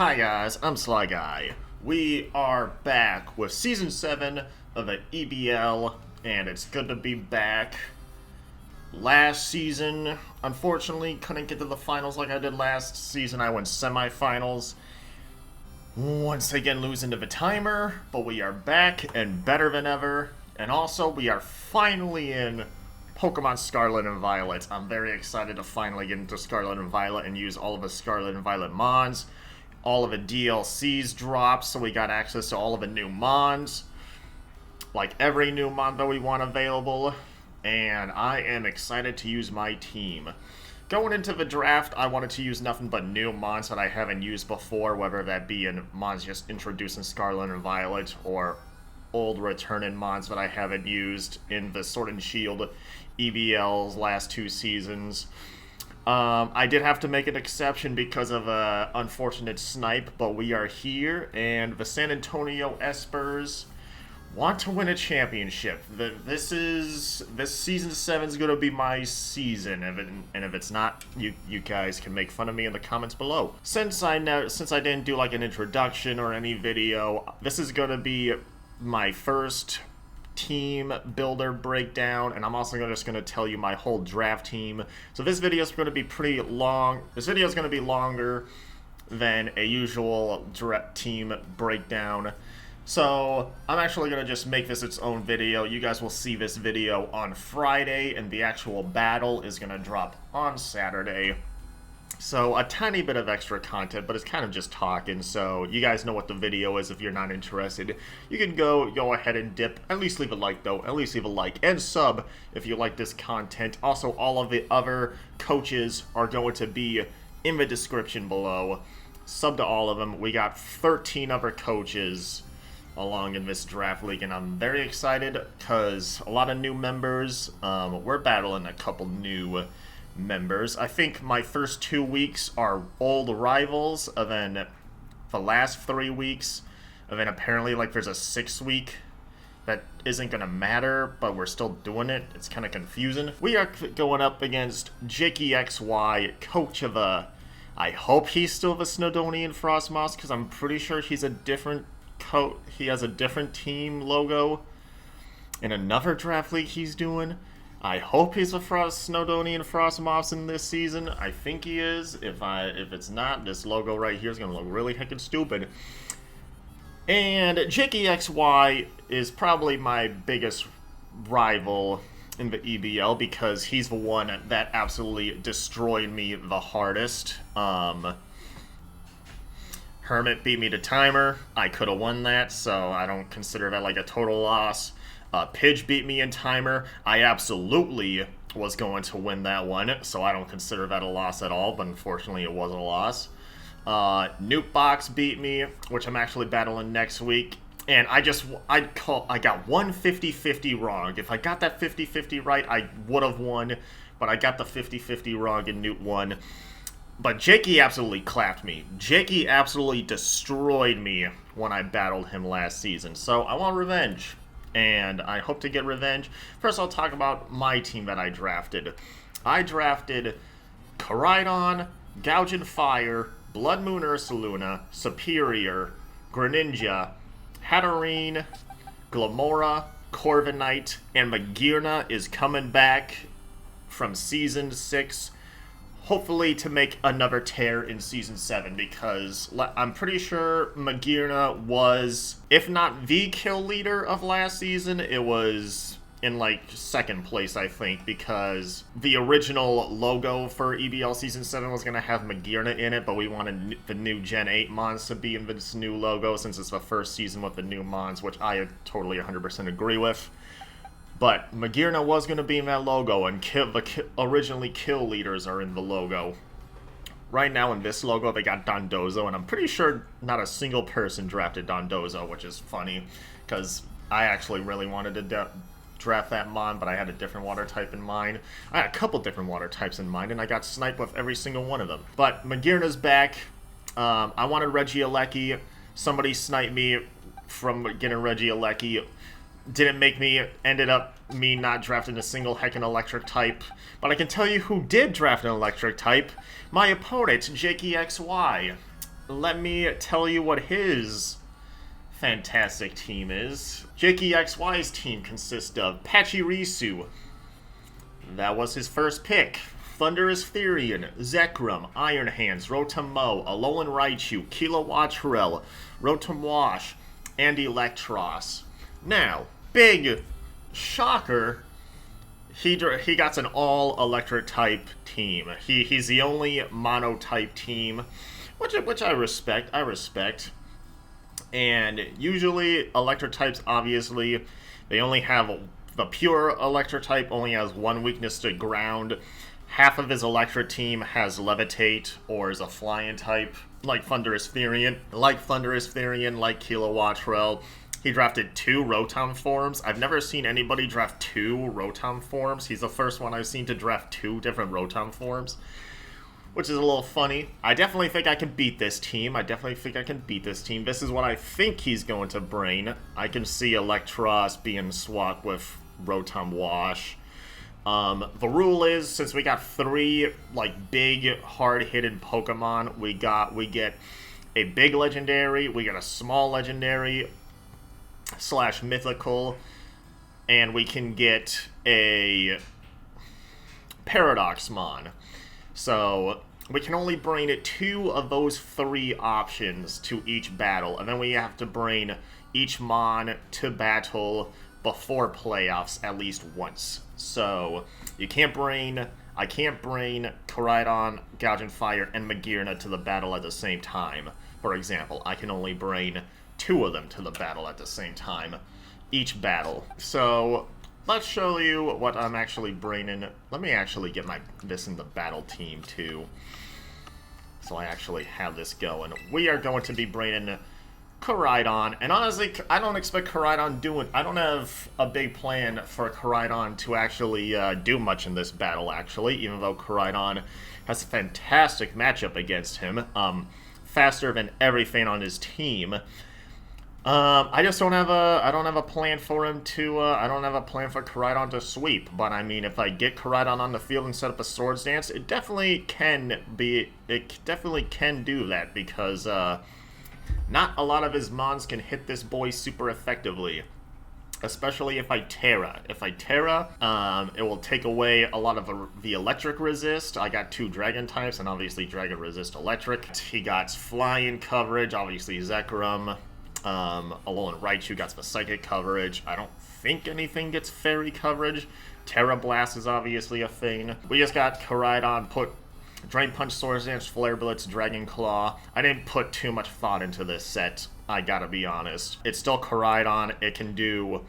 Hi guys, I'm Sly Guy. We are back with Season 7 of the EBL, and it's good to be back. Last season, unfortunately, couldn't get to the finals like I did last season. I went semifinals. Once again, losing to the timer, but we are back and better than ever. And also, we are finally in Pokemon Scarlet and Violet. I'm very excited to finally get into Scarlet and Violet and use all of the Scarlet and Violet Mons. All of the DLCs dropped, so we got access to all of the new Mons. Like every new Mon that we want available. And I am excited to use my team. Going into the draft, I wanted to use nothing but new Mons that I haven't used before, whether that be in Mons just introduced in Scarlet and Violet, or old returning Mons that I haven't used in the Sword and Shield EBL's last two seasons. I did have to make an exception because of an unfortunate snipe, but we are here, and the San Antonio Espers want to win a championship. This season 7 is going to be my season, and if it's not, you guys can make fun of me in the comments below. Since I didn't do like an introduction or any video, this is going to be my first team builder breakdown, and I'm also just going to tell you my whole draft team. So this video is going to be pretty long. This video is going to be longer than a usual team breakdown. So I'm actually going to just make this its own video. You guys will see this video on Friday, and the actual battle is going to drop on Saturday. So a tiny bit of extra content, but it's kind of just talking, so you guys know what the video is if you're not interested. You can go ahead and dip. At least leave a like, though. At least leave a like and sub if you like this content. Also, all of the other coaches are going to be in the description below. Sub to all of them. We got 13 other coaches along in this draft league, and I'm very excited because a lot of new members. We're battling a couple new members. I think my first 2 weeks are old rivals, and then the last 3 weeks, and then apparently like there's a 6th week that isn't gonna matter, but we're still doing it. It's kind of confusing. We are going up against Jakey XY, coach of I hope he's still the Snowdonian Frostmoss, because I'm pretty sure he's a different coach. He has a different team logo in another draft league he's doing. I hope he's a Snowdonian Frostmoss in this season. I think he is. If it's not, this logo right here is going to look really heckin' stupid. And Jakey XY is probably my biggest rival in the EBL because he's the one that absolutely destroyed me the hardest. Hermit beat me to timer. I could have won that, so I don't consider that like a total loss. Pidge beat me in timer. I absolutely was going to win that one, so I don't consider that a loss at all, but unfortunately it was a loss. Newt beat me, which I'm actually battling next week, and I got one 50-50 wrong. If I got that 50-50 right, I would have won, but I got the 50-50 wrong and Newt won. But Jakey absolutely clapped me. Jakey absolutely destroyed me when I battled him last season, so I want revenge. And I hope to get revenge. First, I'll talk about my team that I drafted. I drafted Koraidon, Gouging Fire, Blood Moon Ursaluna, Superior, Greninja, Hatterene, Glamora, Corviknight, and Magearna is coming back from Season 6. Hopefully to make another tear in Season 7, because I'm pretty sure Magearna was, if not the kill leader of last season, it was in like 2nd place, I think, because the original logo for EBL Season 7 was going to have Magearna in it, but we wanted the new Gen 8 Mons to be in this new logo since it's the first season with the new Mons, which I totally 100% agree with. But Magearna was going to be in that logo, and originally kill leaders are in the logo. Right now in this logo, they got Dondozo, and I'm pretty sure not a single person drafted Dondozo, which is funny, because I actually really wanted to draft that Mon, but I had a different water type in mind. I had a couple different water types in mind, and I got sniped with every single one of them. But Magearna's back. I wanted Regieleki. Somebody sniped me from getting Regieleki. Didn't make me, ended up me not drafting a single heckin' electric type. But I can tell you who did draft an electric type. My opponent, Jakey XY. let me tell you what his fantastic team is. Jakey XY's team consists of Pachirisu. That was his first pick. Thunderous Therian, Zekrom, Iron Hands, Rotom-Mow, Alolan Raichu, Kilowattrel, Rotom-Wash, and Electros. Now, big shocker, he got an all-electric type team. He's the only mono-type team, which I respect. And usually, electric types, obviously, they only have the pure electric type only has one weakness to ground. Half of his electric team has levitate or is a flying type, like Thunderous Therian, like Kilowattrel. He drafted 2 Rotom forms. I've never seen anybody draft 2 Rotom forms. He's the first one I've seen to draft 2 different Rotom forms, which is a little funny. I definitely think I can beat this team. This is what I think he's going to bring. I can see Electros being swapped with Rotom Wash. The rule is, since we got 3 like big hard-hitting Pokemon, we get a big legendary, we get a small legendary / mythical, and we can get a Paradoxmon. So we can only bring 2 of those 3 options to each battle, and then we have to bring each Mon to battle before playoffs at least once. So I can't bring Koraidon, Gouging Fire, and Magearna to the battle at the same time. For example, I can only bring 2 of them to the battle at the same time, each battle. So let's show you what I'm actually bringing. Let me actually get this in the battle team too, so I actually have this going. We are going to be bringing Koraidon, and honestly, I don't expect Koraidon I don't have a big plan for Koraidon to actually do much in this battle, actually, even though Koraidon has a fantastic matchup against him, faster than everything on his team. I just don't have a plan for him to, I don't have a plan for Koraidon to sweep, but I mean, if I get Koraidon on the field and set up a Swords Dance, it definitely can do that, because, not a lot of his mons can hit this boy super effectively, especially if I Terra. It will take away a lot of the electric resist. I got 2 dragon types, and obviously dragon resist electric. He got flying coverage, obviously Zekrom. Alolan Raichu got the psychic coverage. I don't think anything gets fairy coverage. Terra Blast is obviously a thing. We just got Koraidon put Drain Punch, Swords Dance, Flare Blitz, Dragon Claw. I didn't put too much thought into this set, I gotta be honest. It's still Koraidon. It can do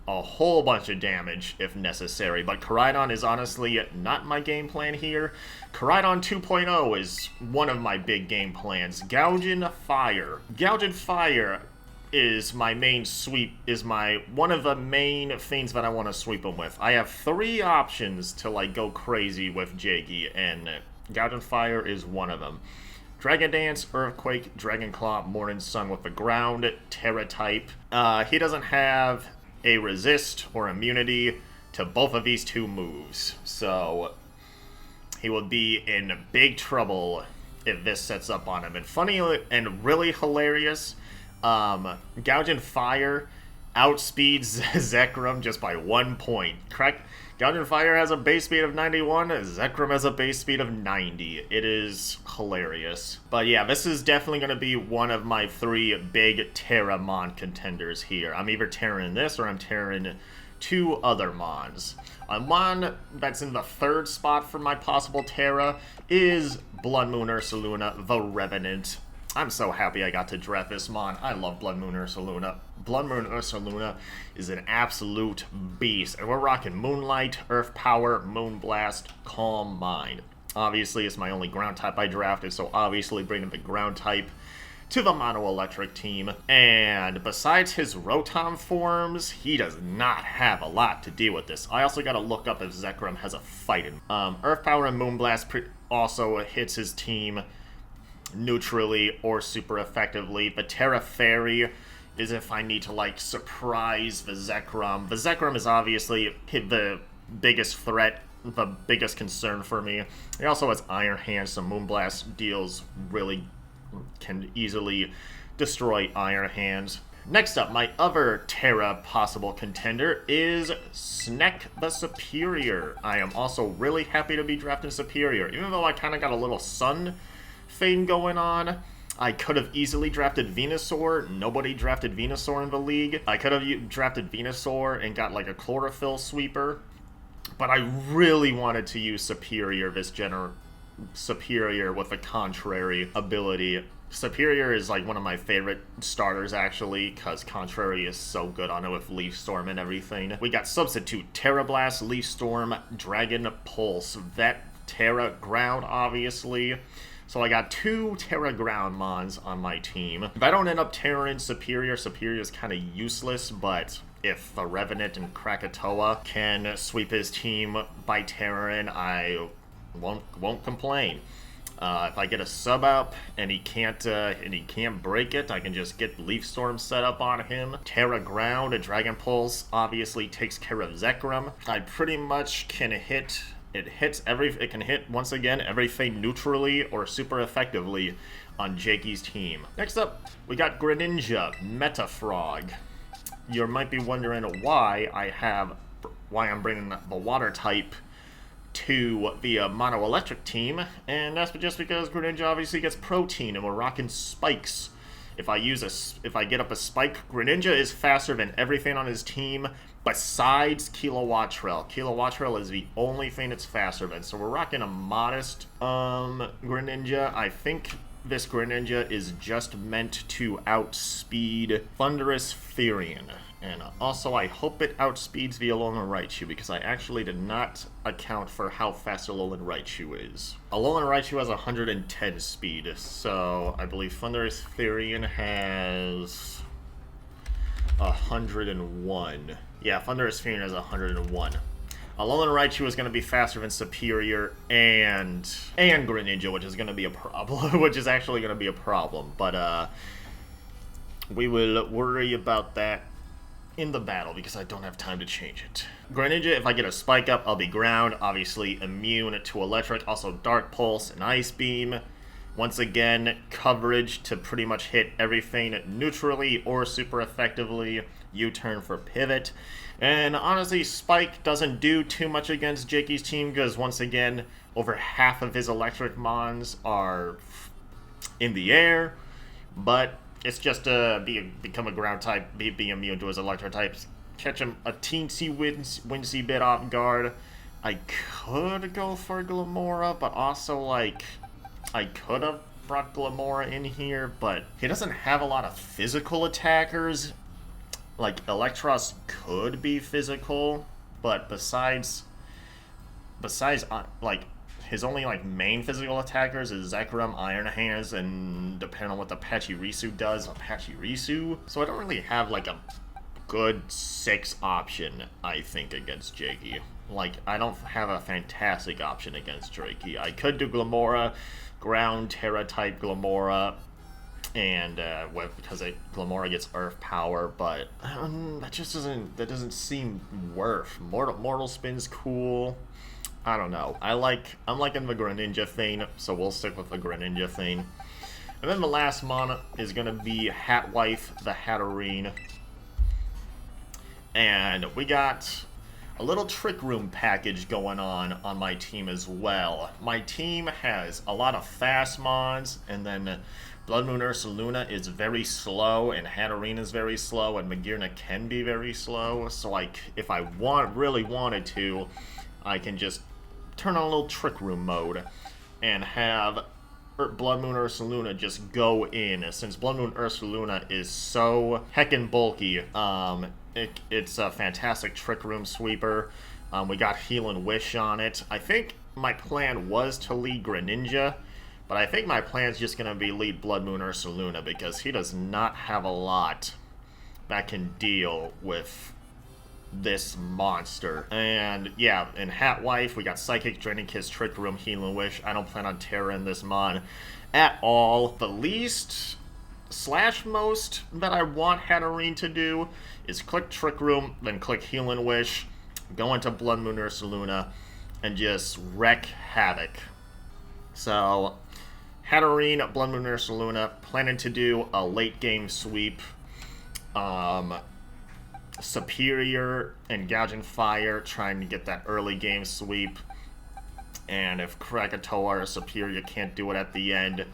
a whole bunch of damage if necessary, but Koraidon is honestly not my game plan here. Koraidon 2.0 is one of my big game plans. Gouging Fire. Gouging Fire is my main sweep, one of the main things that I want to sweep him with. I have 3 options to like go crazy with Jakey, and Gouging Fire is one of them. Dragon Dance, Earthquake, Dragon Claw, Morning Sun with the ground, Terra type. He doesn't have a resist or immunity to both of these 2 moves, so he will be in big trouble if this sets up on him. And funny and really hilarious, Gouging Fire outspeeds Zekrom just by 1 point. Correct? Gouging Fire has a base speed of 91, Zekrom has a base speed of 90. It is hilarious. But yeah, this is definitely going to be one of my 3 big Terra Mon contenders here. I'm either Terraing this or I'm Terraing 2 other Mons. A Mon that's in the 3rd spot for my possible Terra is Blood Moon Ursaluna, the Revenant. I'm so happy I got to draft this Mon. I love Blood Moon Ursaluna. Blood Moon Ursaluna is an absolute beast. And we're rocking Moonlight, Earth Power, Moonblast, Calm Mind. Obviously, it's my only ground type I drafted, so obviously bringing the ground type to the Mono Electric team. And besides his Rotom forms, he does not have a lot to deal with this. I also got to look up if Zekrom has a fight in. Earth Power and Moonblast also hits his team neutrally or super effectively. But Terra Fairy is if I need to like surprise the Zekrom. The Zekrom is obviously the biggest threat, the biggest concern for me. He also has Iron Hands, so Moonblast deals really can easily destroy Iron Hands. Next up, my other Terra possible contender is Sneck the Superior. I am also really happy to be drafting Superior. Even though I kind of got a little Sun thing going on, I could have easily drafted Venusaur. Nobody drafted Venusaur in the league. I could have drafted Venusaur and got like a Chlorophyll Sweeper. But I really wanted to use Superior Superior with a contrary ability. Superior is like one of my favorite starters actually, because Contrary is so good on it with Leaf Storm and everything. We got Substitute, Terra Blast, Leaf Storm, Dragon Pulse, Vet, Terra Ground obviously. So I got 2 Terra Ground mons on my team. If I don't end up Terraing Superior, Superior is kind of useless, but if the Revenant and Krakatoa can sweep his team by Terran, I won't complain. If I get a sub up and he can't break it, I can just get Leaf Storm set up on him. Terra Ground, a Dragon Pulse obviously takes care of Zekrom. I pretty much can hit. It can hit once again everything neutrally or super effectively on Jakey's team. Next up, we got Greninja, Metafrog. You might be wondering why I'm bringing the Water type to the Mono Electric team, and that's just because Greninja obviously gets Protein, and we're rocking spikes. If I get up a spike, Greninja is faster than everything on his team besides Kilowattrel. Kilowattrel is the only thing that's faster than, so we're rocking a modest Greninja. I think this Greninja is just meant to outspeed Thundurus Therian. And also, I hope it outspeeds the Alolan Raichu, because I actually did not account for how fast Alolan Raichu is. Alolan Raichu has 110 speed, so I believe Thundurus Therian has 101. Yeah, Thundurus Therian has 101. Alolan Raichu is going to be faster than Superior and Greninja, which is going to be a problem, which is actually going to be a problem. But we will worry about that in the battle, because I don't have time to change it. Greninja, if I get a spike up, I'll be ground, obviously immune to electric, also Dark Pulse and Ice Beam. Once again, coverage to pretty much hit everything neutrally or super effectively. U-turn for pivot. And honestly, Spike doesn't do too much against Jakey's team, because once again, over half of his electric mons are in the air, but it's just become a ground type, be immune to his electric types. Catch him a teensy wincy bit off guard. I could go for Glamora, but also, like, I could have brought Glamora in here, but he doesn't have a lot of physical attackers. Like, Electros could be physical, but besides, like, his only, like, main physical attackers is Zekrom, Iron Hands, and depending on what the Pachirisu does, Pachirisu. So I don't really have, like, a good 6 option, I think, against Jakey. Like, I don't have a fantastic option against Jakey. I could do Glamora, Ground, Terra-type Glamora, and because Glamora gets Earth Power, but that doesn't seem worth. Mortal Spin's cool. I don't know. I'm liking the Greninja thing, so we'll stick with the Greninja thing. And then the last mon is going to be Hatwife, the Hatterene. And we got a little Trick Room package going on my team as well. My team has a lot of fast mons, and then Blood Moon Ursaluna is very slow, and Hatterene is very slow, and Magearna can be very slow. So if I really wanted to, I can just turn on a little Trick Room mode and have Blood Moon Ursaluna just go in. Since Blood Moon Ursaluna is so heckin' bulky, it's a fantastic Trick Room sweeper. We got Heal and Wish on it. I think my plan was to lead Greninja, but I think my plan is just going to be lead Blood Moon Ursaluna, because he does not have a lot that can deal with this monster. And yeah, in Hatwife, we got Psychic, Draining Kiss, Trick Room, Heal and Wish. I don't plan on Terra in this mon at all. The least / most that I want Hatterene to do is click Trick Room, then click Heal and Wish, go into Blood Moon Ursaluna, and just wreak havoc. So Hatterene, Blood Moon Ursaluna, planning to do a late game sweep. Superior and Gouging Fire, trying to get that early game sweep. And if Krakatoa or Superior can't do it at the end,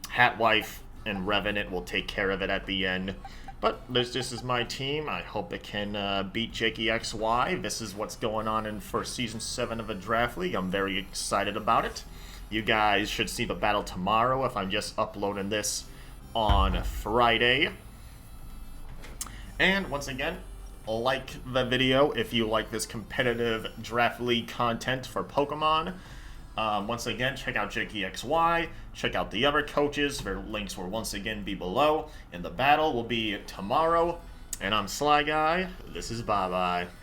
Hatwife and Revenant will take care of it at the end. But this is my team. I hope it can beat Jakey XY. This is what's going on for Season 7 of a Draft League. I'm very excited about it. You guys should see the battle tomorrow if I'm just uploading this on Friday. And once again, like the video if you like this competitive Draft League content for Pokemon. Once again, check out Jakey XY, check out the other coaches. Their links will once again be below. And the battle will be tomorrow. And I'm Sly Guy. This is bye-bye.